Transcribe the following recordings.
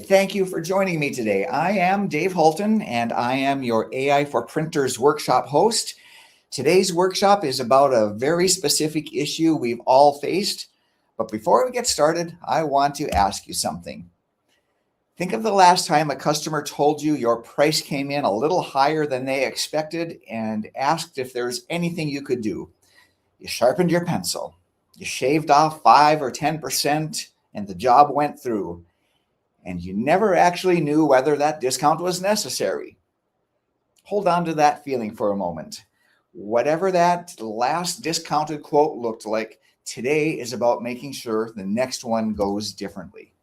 thank you for joining me today. I am Dave Hultin, and I am your AI for Printers workshop host. Today's workshop is about a very specific issue we've all faced. But before we get started, I want to ask you something. Think of the last time a customer told you your price came in a little higher than they expected and asked if there's anything you could do. You sharpened your pencil, you shaved off 5 or 10%, and the job went through. And you never actually knew whether that discount was necessary. Hold on to that feeling for a moment. Whatever that last discounted quote looked like, today is about making sure the next one goes differently.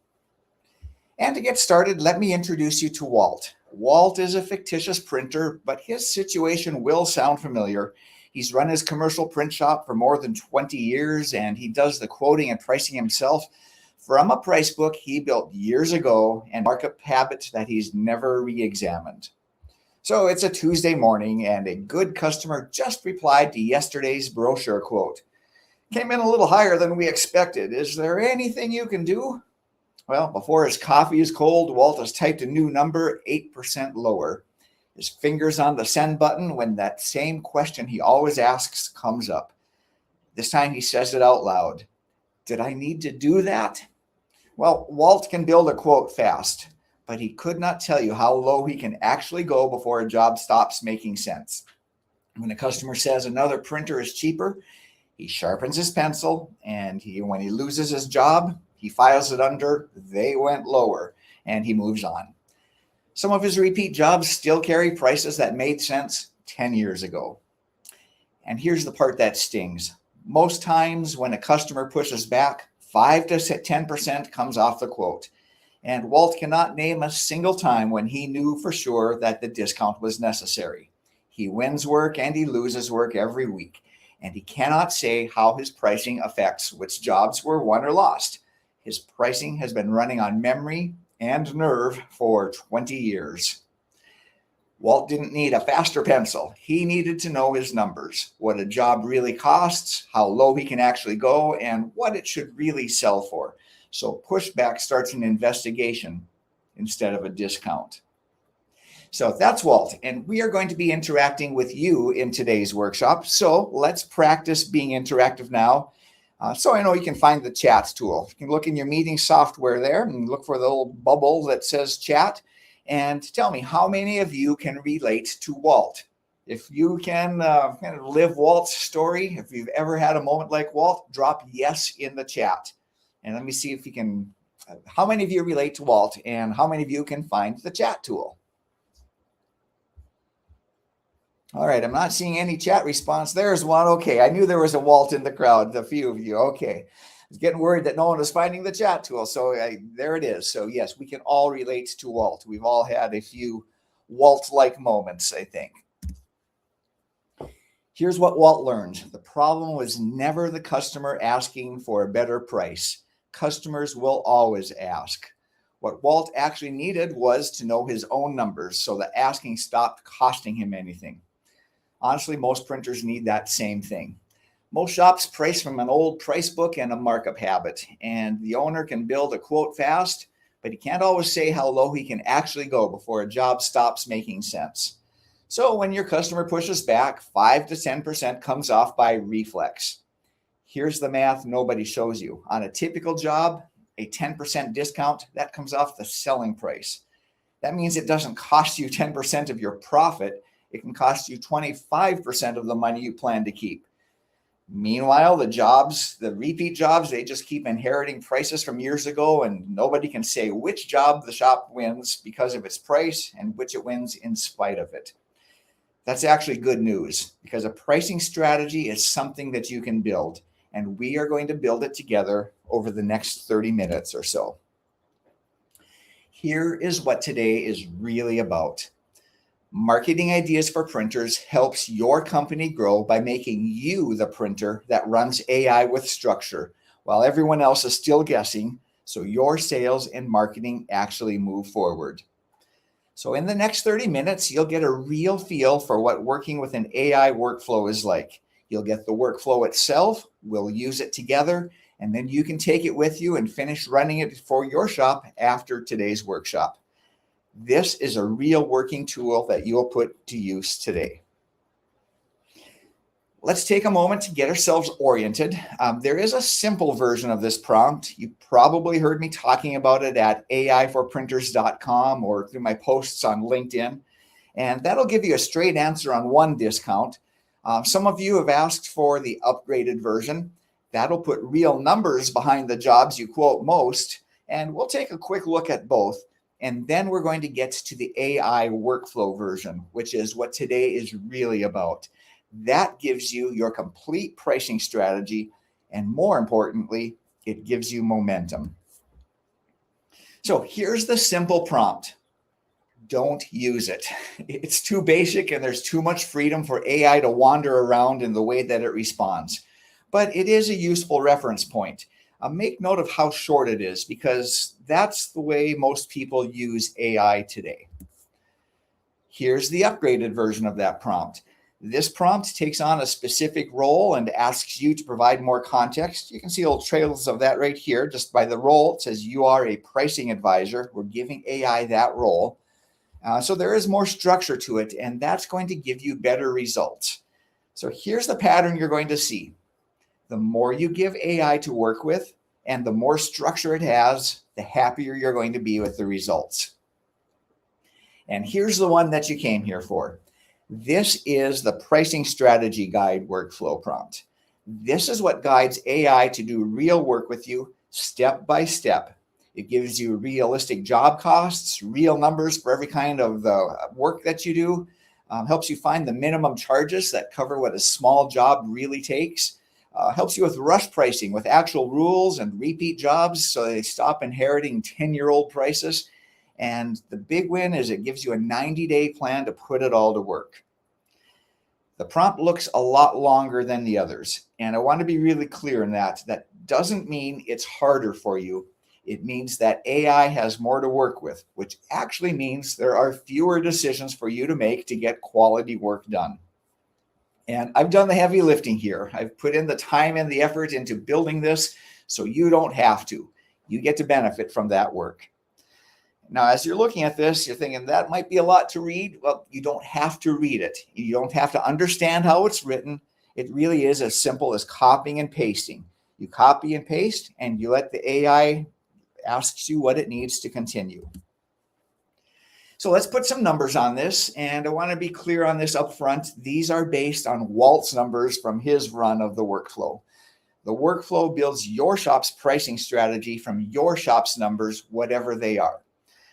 And to get started, let me introduce you to Walt. Walt is a fictitious printer, but his situation will sound familiar. He's run his commercial print shop for more than 20 years, and he does the quoting and pricing himself from a price book he built years ago and markup habit that he's never re-examined. So it's a Tuesday morning, and a good customer just replied to yesterday's brochure quote. Came in a little higher than we expected. Is there anything you can do? Well, before his coffee is cold, Walt has typed a new number, 8% lower. His fingers on the send button when that same question he always asks comes up. This time he says it out loud. Did I need to do that? Well, Walt can build a quote fast, but he could not tell you how low he can actually go before a job stops making sense. When a customer says another printer is cheaper, he sharpens his pencil, and when he loses his job, he files it under, they went lower, and he moves on. Some of his repeat jobs still carry prices that made sense 10 years ago. And here's the part that stings. Most times when a customer pushes back, 5 to 10% comes off the quote. And Walt cannot name a single time when he knew for sure that the discount was necessary. He wins work and he loses work every week. And he cannot say how his pricing affects which jobs were won or lost. His pricing has been running on memory and nerve for 20 years. Walt didn't need a faster pencil. He needed to know his numbers, what a job really costs, how low he can actually go, and what it should really sell for. So pushback starts an investigation instead of a discount. So that's Walt, and we are going to be interacting with you in today's workshop. So let's practice being interactive now. So I know you can find the chat tool. You can look in your meeting software there and look for the little bubble that says chat. And tell me, how many of you can relate to Walt? If you can kind of live Walt's story, if you've ever had a moment like Walt, drop yes in the chat. And let me see if you can, how many of you relate to Walt and how many of you can find the chat tool? All right, I'm not seeing any chat response. There's one. Okay, I knew there was a Walt in the crowd, a few of you. Okay. I was getting worried that no one was finding the chat tool. So there it is. So yes, we can all relate to Walt. We've all had a few Walt-like moments, I think. Here's what Walt learned. The problem was never the customer asking for a better price. Customers will always ask. What Walt actually needed was to know his own numbers so that asking stopped costing him anything. Honestly, most printers need that same thing. Most shops price from an old price book and a markup habit, and the owner can build a quote fast, but he can't always say how low he can actually go before a job stops making sense. So when your customer pushes back, 5 to 10% comes off by reflex. Here's the math nobody shows you. On a typical job, a 10% discount, that comes off the selling price. That means it doesn't cost you 10% of your profit. It can cost you 25% of the money you plan to keep. Meanwhile, the repeat jobs, they just keep inheriting prices from years ago, and nobody can say which job the shop wins because of its price and which it wins in spite of it. That's actually good news because a pricing strategy is something that you can build, and we are going to build it together over the next 30 minutes or so. Here is what today is really about. Marketing Ideas for Printers helps your company grow by making you the printer that runs AI with structure while everyone else is still guessing, so your sales and marketing actually move forward. So in the next 30 minutes, you'll get a real feel for what working with an AI workflow is like. You'll get the workflow itself, we'll use it together, And then you can take it with you and finish running it for your shop after today's workshop. This is a real working tool that you'll put to use today. Let's take a moment to get ourselves oriented. There is a simple version of this prompt. You probably heard me talking about it at aiforprinters.com or through my posts on LinkedIn. And that'll give you a straight answer on one discount. Some of you have asked for the upgraded version. That'll put real numbers behind the jobs you quote most. And we'll take a quick look at both. And then we're going to get to the AI workflow version, which is what today is really about. That gives you your complete pricing strategy. And more importantly, it gives you momentum. So here's the simple prompt. Don't use it. It's too basic and there's too much freedom for AI to wander around in the way that it responds. But it is a useful reference point. Make note of how short it is because that's the way most people use AI today. Here's the upgraded version of that prompt. This prompt takes on a specific role and asks you to provide more context. You can see little trails of that right here. Just by the role, it says you are a pricing advisor. We're giving AI that role. So there is more structure to it, and that's going to give you better results. So here's the pattern you're going to see. The more you give AI to work with and the more structure it has, the happier you're going to be with the results. And here's the one that you came here for. This is the pricing strategy guide workflow prompt. This is what guides AI to do real work with you step by step. It gives you realistic job costs, real numbers for every kind of work that you do, helps you find the minimum charges that cover what a small job really takes, helps you with rush pricing with actual rules and repeat jobs so they stop inheriting 10-year-old prices. And the big win is it gives you a 90-day plan to put it all to work. The prompt looks a lot longer than the others. And I want to be really clear in that. That doesn't mean it's harder for you. It means that AI has more to work with, which actually means there are fewer decisions for you to make to get quality work done. And I've done the heavy lifting here. I've put in the time and the effort into building this so you don't have to. You get to benefit from that work. Now, as you're looking at this, you're thinking that might be a lot to read. Well, you don't have to read it. You don't have to understand how it's written. It really is as simple as copying and pasting. You copy and paste, and you let the AI ask you what it needs to continue. So let's put some numbers on this, and I want to be clear on this up front. These are based on Walt's numbers from his run of the workflow. The workflow builds your shop's pricing strategy from your shop's numbers, whatever they are.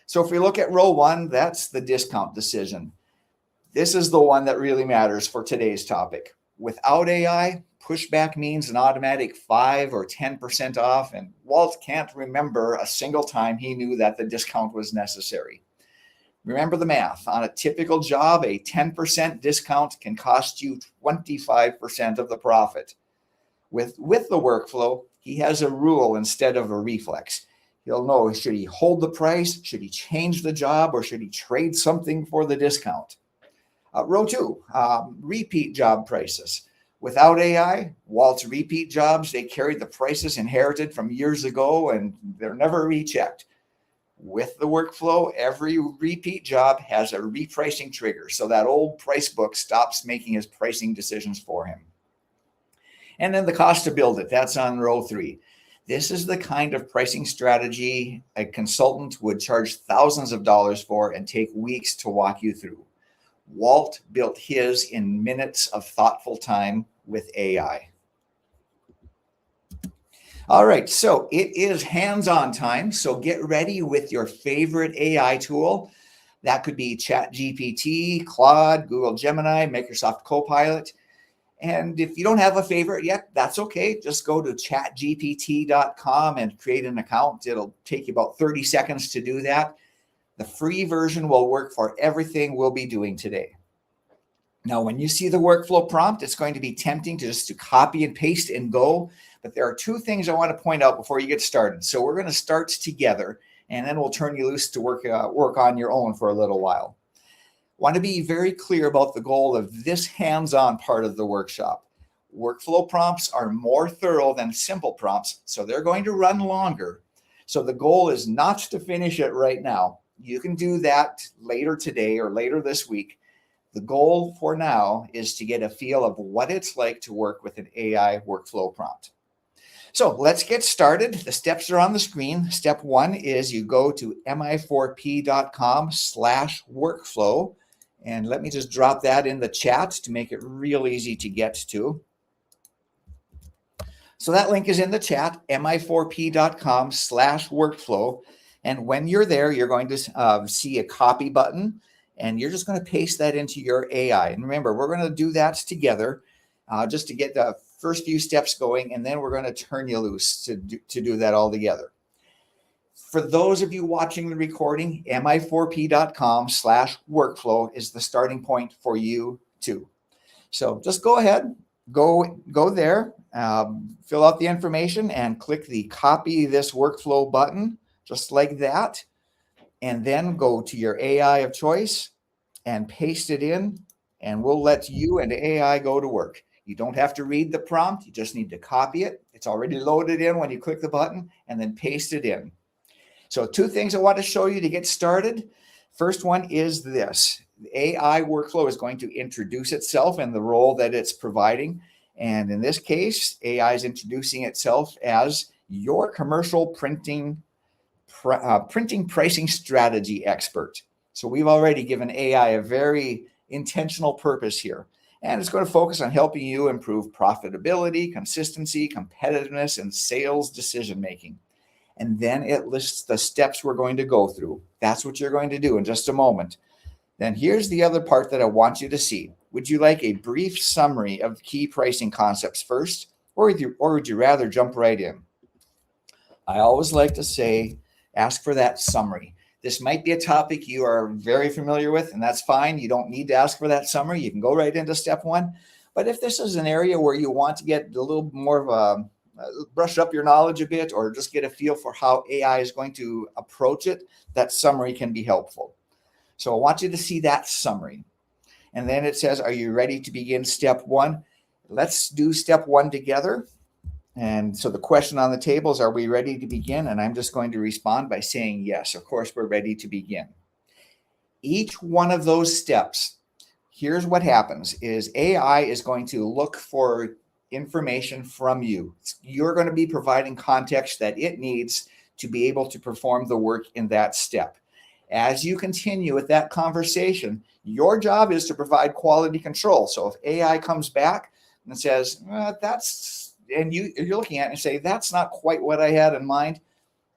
So if we look at row 1, that's the discount decision. This is the one that really matters for today's topic. Without AI, pushback means an automatic 5 or 10% off, and Walt can't remember a single time he knew that the discount was necessary. Remember the math. On a typical job, a 10% discount can cost you 25% of the profit. With the workflow, he has a rule instead of a reflex. He'll know, should he hold the price, should he change the job, or should he trade something for the discount? Row 2, repeat job prices. Without AI, Walt's repeat jobs, they carried the prices inherited from years ago, and they're never rechecked. With the workflow, every repeat job has a repricing trigger, so that old price book stops making his pricing decisions for him. And then the cost to build it, that's on row 3. This is the kind of pricing strategy a consultant would charge thousands of dollars for and take weeks to walk you through. Walt built his in minutes of thoughtful time with AI. All right, so it is hands-on time. So get ready with your favorite AI tool. That could be ChatGPT, Claude, Google Gemini, Microsoft Copilot. And if you don't have a favorite yet, that's okay. Just go to chatgpt.com and create an account. It'll take you about 30 seconds to do that. The free version will work for everything we'll be doing today. Now, when you see the workflow prompt, it's going to be tempting to just copy and paste and go. But there are 2 things I want to point out before you get started. So we're going to start together, and then we'll turn you loose to work on your own for a little while. Want to be very clear about the goal of this hands-on part of the workshop. Workflow prompts are more thorough than simple prompts, so they're going to run longer. So the goal is not to finish it right now. You can do that later today or later this week. The goal for now is to get a feel of what it's like to work with an AI workflow prompt. So let's get started. The steps are on the screen. Step one is you go to mi4p.com/workflow. And let me just drop that in the chat to make it real easy to get to. So that link is in the chat, mi4p.com/workflow. And when you're there, you're going to see a copy button, and you're just going to paste that into your AI. And remember, we're going to do that together just to get the first few steps going, and then we're going to turn you loose to do that all together. For those of you watching the recording, mi4p.com/workflow is the starting point for you too. So just go ahead, go there, fill out the information and click the copy this workflow button, just like that. And then go to your AI of choice and paste it in, and we'll let you and AI go to work. You don't have to read the prompt. You just need to copy it. It's already loaded in when you click the button, and then paste it in. So two things I want to show you to get started. First one is this. The AI workflow is going to introduce itself and the role that it's providing. And in this case, AI is introducing itself as your commercial printing pricing strategy expert. So we've already given AI a very intentional purpose here. And it's going to focus on helping you improve profitability, consistency, competitiveness, and sales decision-making. And then it lists the steps we're going to go through. That's what you're going to do in just a moment. Then here's the other part that I want you to see. Would you like a brief summary of key pricing concepts first, or would you rather jump right in? I always like to say, ask for that summary. This might be a topic you are very familiar with, and that's fine. You don't need to ask for that summary. You can go right into step one. But if this is an area where you want to get a little more of a brush up your knowledge a bit, or just get a feel for how AI is going to approach it, that summary can be helpful. So I want you to see that summary. And then it says, are you ready to begin step one? Let's do step one together. And so the question on the table is, are we ready to begin? And I'm just going to respond by saying, yes, of course, we're ready to begin. Each one of those steps, here's what happens, is AI is going to look for information from you. You're going to be providing context that it needs to be able to perform the work in that step. As you continue with that conversation, your job is to provide quality control. So if AI comes back and says, and you're looking at it and say, that's not quite what I had in mind,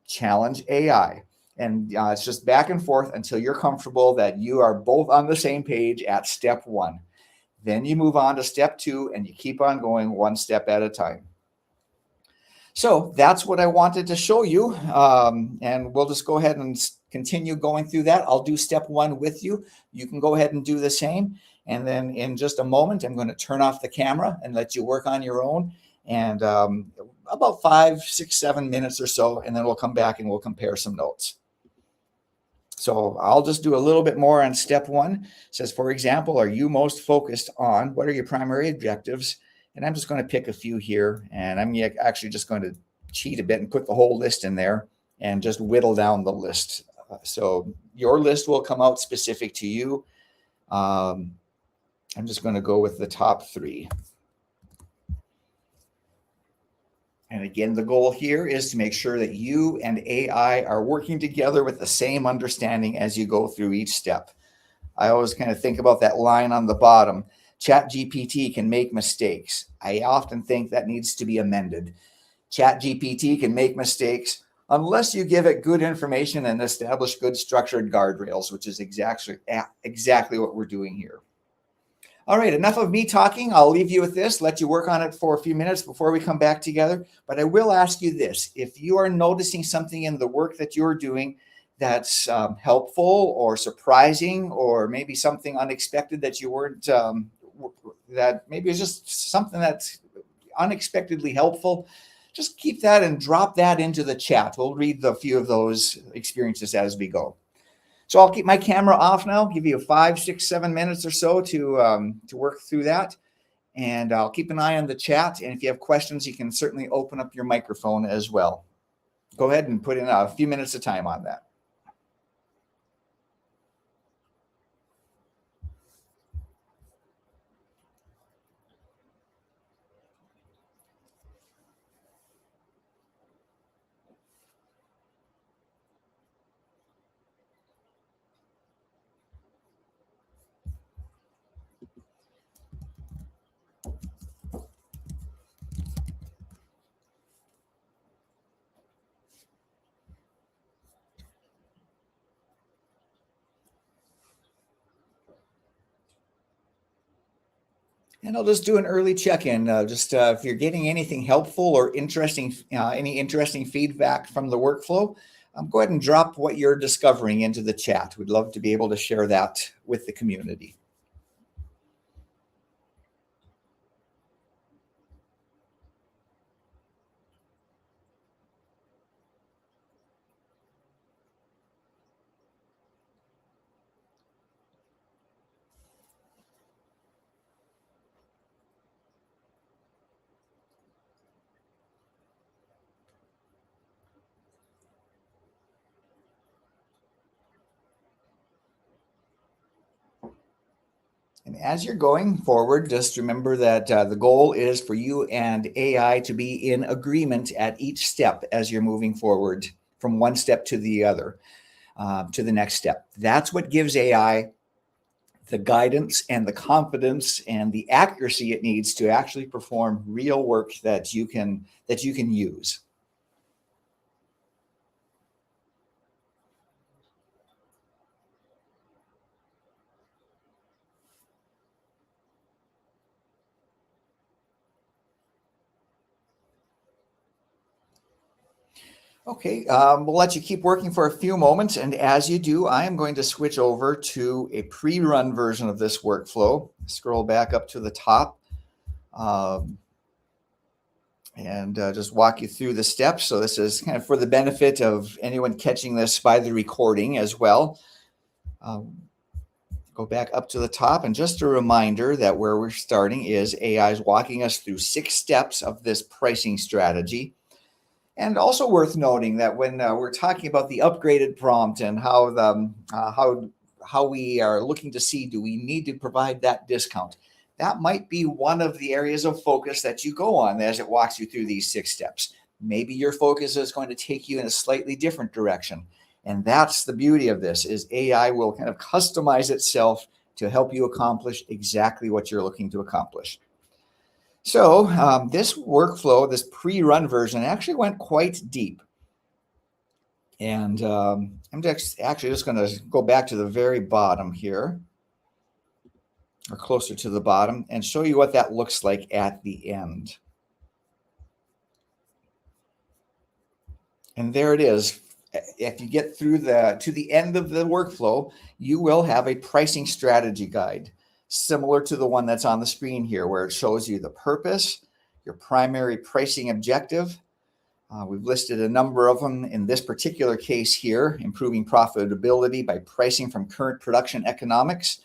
challenge AI. And it's just back and forth until you're comfortable that you are both on the same page at step one. Then you move on to step two, and you keep on going one step at a time. So that's what I wanted to show you. And we'll just go ahead and continue going through that. I'll do step one with you. You can go ahead and do the same. And then in just a moment, I'm going to turn off the camera and let you work on your own. And about 5, 6, 7 minutes or so, and then we'll come back and we'll compare some notes. So I'll just do a little bit more on step one. It says, for example, are you most focused on, what are your primary objectives? And I'm just going to pick a few here, and I'm actually just going to cheat a bit and put the whole list in there and just whittle down the list. So your list will come out specific to you. I'm just going to go with the top 3. And again, the goal here is to make sure that you and AI are working together with the same understanding as you go through each step. I always kind of think about that line on the bottom. ChatGPT can make mistakes. I often think that needs to be amended. ChatGPT can make mistakes unless you give it good information and establish good structured guardrails, which is exactly what we're doing here. All right, enough of me talking. I'll leave you with this, let you work on it for a few minutes before we come back together. But I will ask you this. If you are noticing something in the work that you're doing that's helpful or surprising, or maybe something unexpected that you weren't, that maybe it's just something that's unexpectedly helpful, just keep that and drop that into the chat. We'll read a few of those experiences as we go. So I'll keep my camera off now, give you 5, 6, 7 minutes or so to work through that. And I'll keep an eye on the chat. And if you have questions, you can certainly open up your microphone as well. Go ahead and put in a few minutes of time on that. And I'll just do an early check-in. If you're getting anything helpful or interesting, any interesting feedback from the workflow, go ahead and drop what you're discovering into the chat. We'd love to be able to share that with the community. And as you're going forward, just remember that the goal is for you and AI to be in agreement at each step as you're moving forward from one step to the other, to the next step. That's what gives AI the guidance and the confidence and the accuracy it needs to actually perform real work that you can use. Okay, we'll let you keep working for a few moments. And as you do, I am going to switch over to a pre-run version of this workflow. Scroll back up to the top and just walk you through the steps. So this is kind of for the benefit of anyone catching this by the recording as well. Go back up to the top, and just a reminder that where we're starting is AI is walking us through 6 steps of this pricing strategy. And also worth noting that when we're talking about the upgraded prompt and how we are looking to see, do we need to provide that discount? That might be one of the areas of focus that you go on as it walks you through these 6 steps. Maybe your focus is going to take you in a slightly different direction. And that's the beauty of this, is AI will kind of customize itself to help you accomplish exactly what you're looking to accomplish. So this workflow, this pre-run version, actually went quite deep. And I'm actually just going to go back to the very bottom here, or closer to the bottom, and show you what that looks like at the end. And there it is. If you get through to the end of the workflow, you will have a pricing strategy guide, similar to the one that's on the screen here, where it shows you the purpose, your primary pricing objective. We've listed a number of them in this particular case here: improving profitability by pricing from current production economics.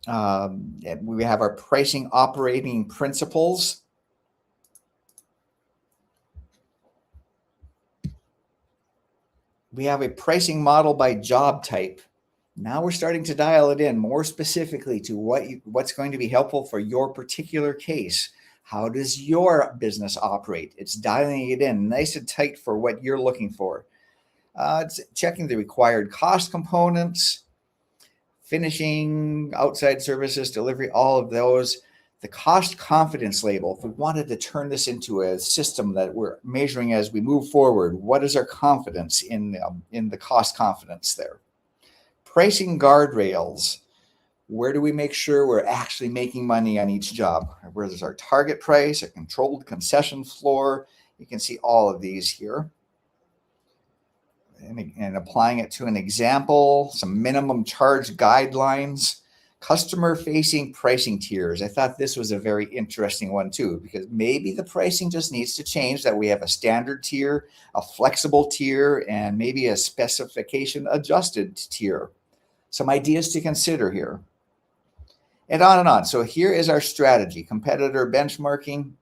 We have our pricing operating principles. We have a pricing model by job type. Now we're starting to dial it in more specifically to what's going to be helpful for your particular case. How does your business operate? It's dialing it in nice and tight for what you're looking for. It's checking the required cost components, finishing, outside services, delivery, all of those. The cost confidence label, if we wanted to turn this into a system that we're measuring as we move forward, what is our confidence in the cost confidence there? Pricing guardrails. Where do we make sure we're actually making money on each job? Where's our target price, a controlled concession floor? You can see all of these here. And applying it to an example, some minimum charge guidelines, customer-facing pricing tiers. I thought this was a very interesting one too, because maybe the pricing just needs to change, that we have a standard tier, a flexible tier, and maybe a specification adjusted tier. Some ideas to consider here. and on and on. So here is our strategy: competitor benchmarking,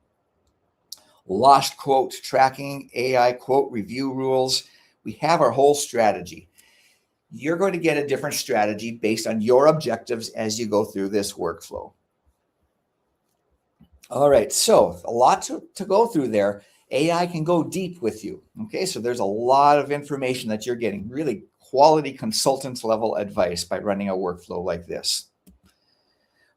lost quote tracking, AI quote review rules. We have our whole strategy. You're going to get a different strategy based on your objectives as you go through this workflow. All right, so a lot to go through there. AI can go deep with you. Okay, so there's a lot of information that you're getting, really quality consultant level advice by running a workflow like this.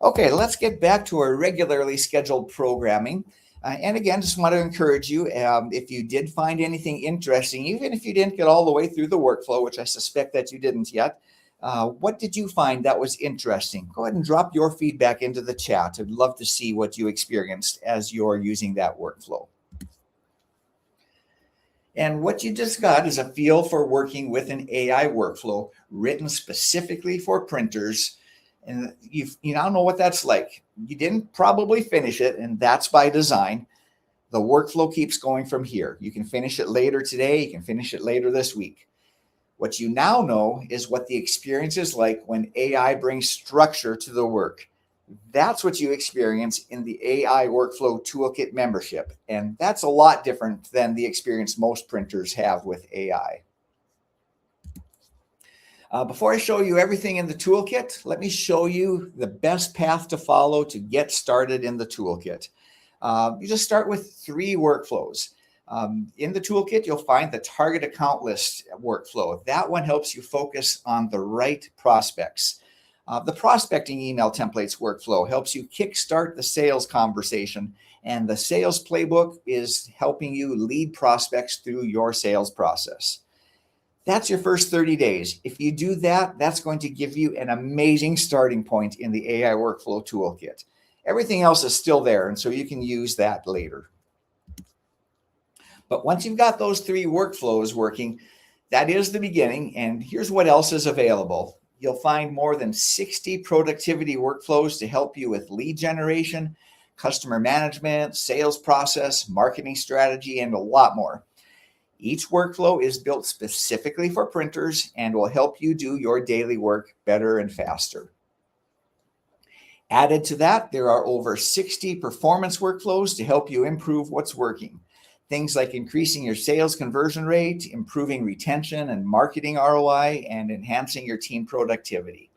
Okay, let's get back to our regularly scheduled programming. And again, just want to encourage you, if you did find anything interesting, even if you didn't get all the way through the workflow, which I suspect that you didn't yet, what did you find that was interesting? Go ahead and drop your feedback into the chat. I'd love to see what you experienced as you're using that workflow. And what you just got is a feel for working with an AI workflow written specifically for printers. And you now know what that's like. You didn't probably finish it, and that's by design. The workflow keeps going from here. You can finish it later today. You can finish it later this week. What you now know is what the experience is like when AI brings structure to the work. That's what you experience in the AI Workflow Toolkit membership. And that's a lot different than the experience most printers have with AI. Before I show you everything in the toolkit, let me show you the best path to follow to get started in the toolkit. You just start with 3 workflows. In the toolkit, you'll find the target account list workflow. That one helps you focus on the right prospects. The prospecting email templates workflow helps you kickstart the sales conversation, and the sales playbook is helping you lead prospects through your sales process. That's your first 30 days. If you do that, that's going to give you an amazing starting point in the AI Workflow Toolkit. Everything else is still there, and so you can use that later. But once you've got those 3 workflows working, that is the beginning, and here's what else is available. You'll find more than 60 productivity workflows to help you with lead generation, customer management, sales process, marketing strategy, and a lot more. Each workflow is built specifically for printers and will help you do your daily work better and faster. Added to that, there are over 60 performance workflows to help you improve what's working. Things like increasing your sales conversion rate, improving retention and marketing ROI, and enhancing your team productivity.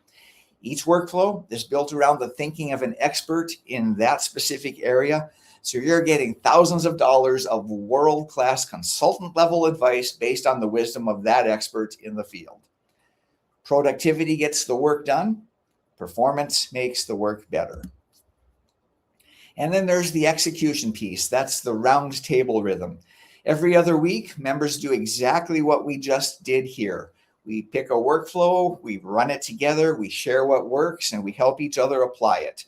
Each workflow is built around the thinking of an expert in that specific area. So you're getting thousands of dollars of world-class consultant level advice based on the wisdom of that expert in the field. Productivity gets the work done. Performance makes the work better. And then there's the execution piece. That's the round table rhythm. Every other week, members do exactly what we just did here. We pick a workflow, we run it together, we share what works, and we help each other apply it.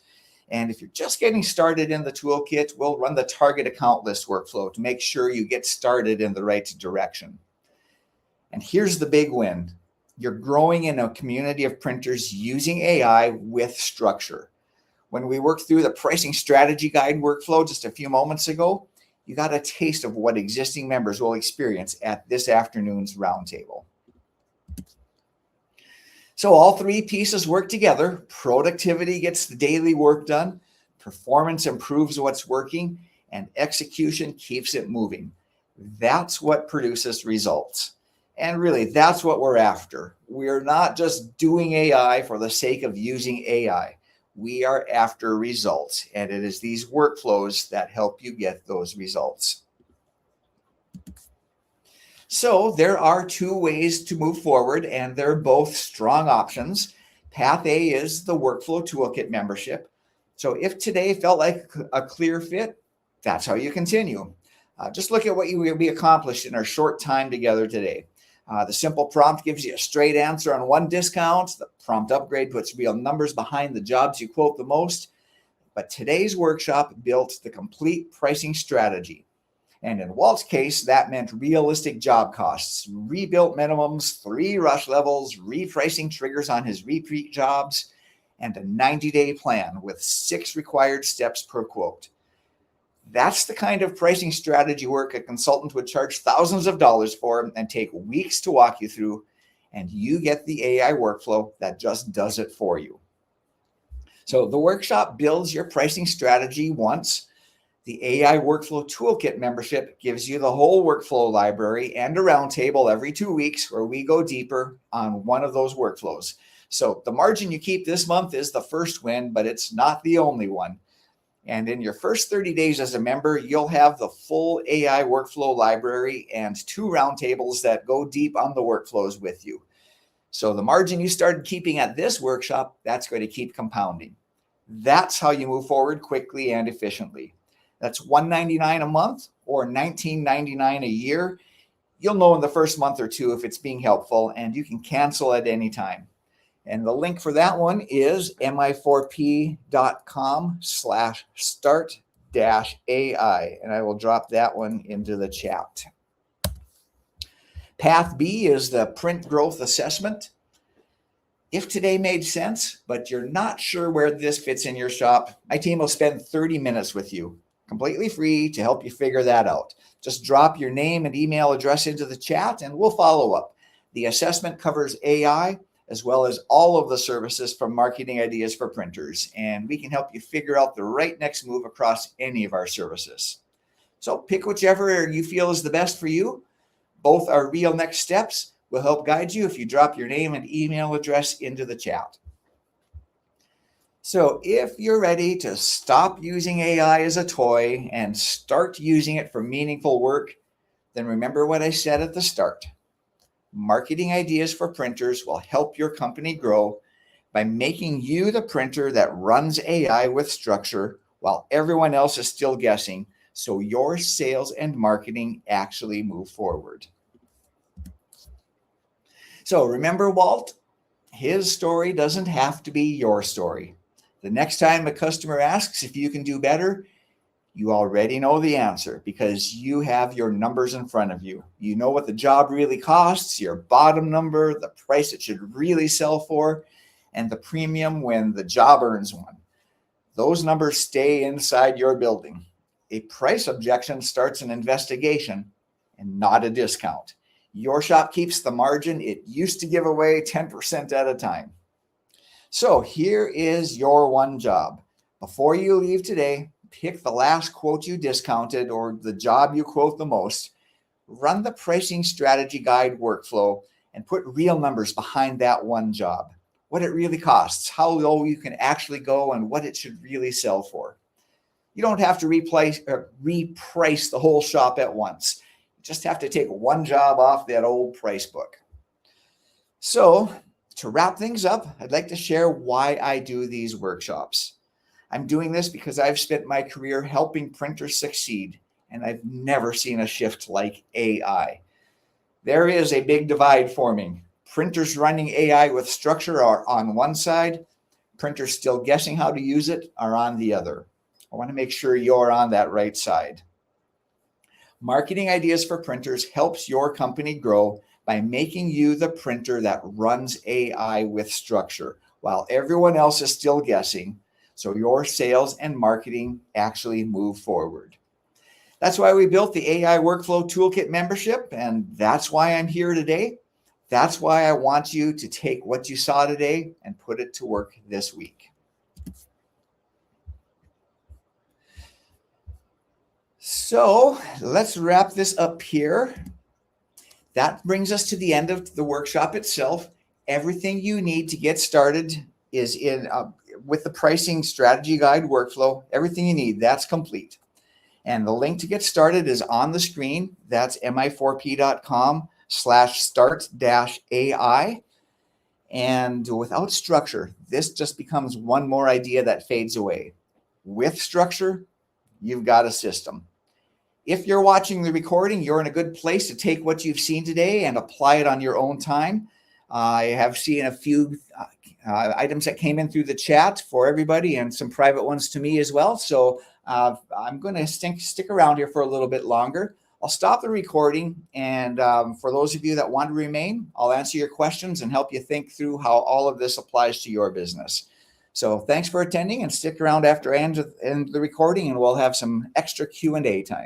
And if you're just getting started in the toolkit, we'll run the target account list workflow to make sure you get started in the right direction. And here's the big win. You're growing in a community of printers using AI with structure. When we worked through the pricing strategy guide workflow just a few moments ago, you got a taste of what existing members will experience at this afternoon's roundtable. So all 3 pieces work together. Productivity gets the daily work done, performance improves what's working, and execution keeps it moving. That's what produces results. And really, that's what we're after. We're not just doing AI for the sake of using AI. We are after results, and it is these workflows that help you get those results. So there are 2 ways to move forward, and they're both strong options. Path A is the Workflow Toolkit membership. So if today felt like a clear fit, that's how you continue. Just look at what we accomplished in our short time together today. The simple prompt gives you a straight answer on one discount. The prompt upgrade puts real numbers behind the jobs you quote the most. But today's workshop built the complete pricing strategy. And in Walt's case, that meant realistic job costs, rebuilt minimums, 3 rush levels, repricing triggers on his repeat jobs, and a 90-day plan with 6 required steps per quote. That's the kind of pricing strategy work a consultant would charge thousands of dollars for and take weeks to walk you through, and you get the AI workflow that just does it for you. So the workshop builds your pricing strategy once. The AI Workflow Toolkit membership gives you the whole workflow library and a roundtable every 2 weeks where we go deeper on one of those workflows. So the margin you keep this month is the first win, but it's not the only one. And in your first 30 days as a member, you'll have the full AI workflow library and 2 roundtables that go deep on the workflows with you. So the margin you started keeping at this workshop, that's going to keep compounding. That's how you move forward quickly and efficiently. That's $199 a month or $19.99 a year. You'll know in the first month or two if it's being helpful, and you can cancel at any time. And the link for that one is mi4p.com/start-AI. And I will drop that one into the chat. Path B is the print growth assessment. If today made sense, but you're not sure where this fits in your shop, my team will spend 30 minutes with you, completely free, to help you figure that out. Just drop your name and email address into the chat and we'll follow up. The assessment covers AI as well as all of the services from Marketing Ideas for Printers, and we can help you figure out the right next move across any of our services. So pick whichever you feel is the best for you. Both are real next steps. We'll help guide you if you drop your name and email address into the chat. So if you're ready to stop using AI as a toy and start using it for meaningful work, then remember what I said at the start. Marketing Ideas for Printers will help your company grow by making you the printer that runs AI with structure while everyone else is still guessing, so your sales and marketing actually move forward. So remember Walt, his story doesn't have to be your story. The next time a customer asks if you can do better, you already know the answer because you have your numbers in front of you. You know what the job really costs, your bottom number, the price it should really sell for, and the premium when the job earns one. Those numbers stay inside your building. A price objection starts an investigation and not a discount. Your shop keeps the margin it used to give away 10% at a time. So here is your one job. Before you leave today, pick the last quote you discounted or the job you quote the most, run the pricing strategy guide workflow, and put real numbers behind that one job. What it really costs, how low you can actually go, and what it should really sell for. You don't have to reprice the whole shop at once. You just have to take one job off that old price book. So to wrap things up, I'd like to share why I do these workshops. I'm doing this because I've spent my career helping printers succeed, and I've never seen a shift like AI. There is a big divide forming. Printers running AI with structure are on one side. Printers still guessing how to use it are on the other. I want to make sure you're on that right side. Marketing Ideas for Printers helps your company grow by making you the printer that runs AI with structure while everyone else is still guessing, so your sales and marketing actually move forward. That's why we built the AI Workflow Toolkit membership, and that's why I'm here today. That's why I want you to take what you saw today and put it to work this week. So let's wrap this up here. That brings us to the end of the workshop itself. Everything you need to get started is in with the pricing strategy guide workflow. Everything you need, that's complete. And the link to get started is on the screen. That's mi4p.com/start-AI. And without structure, this just becomes one more idea that fades away. With structure, you've got a system. If you're watching the recording, you're in a good place to take what you've seen today and apply it on your own time. I have seen a few items that came in through the chat for everybody and some private ones to me as well. So I'm going to stick around here for a little bit longer. I'll stop the recording. And for those of you that want to remain, I'll answer your questions and help you think through how all of this applies to your business. So thanks for attending, and stick around after end the recording and we'll have some extra Q&A time.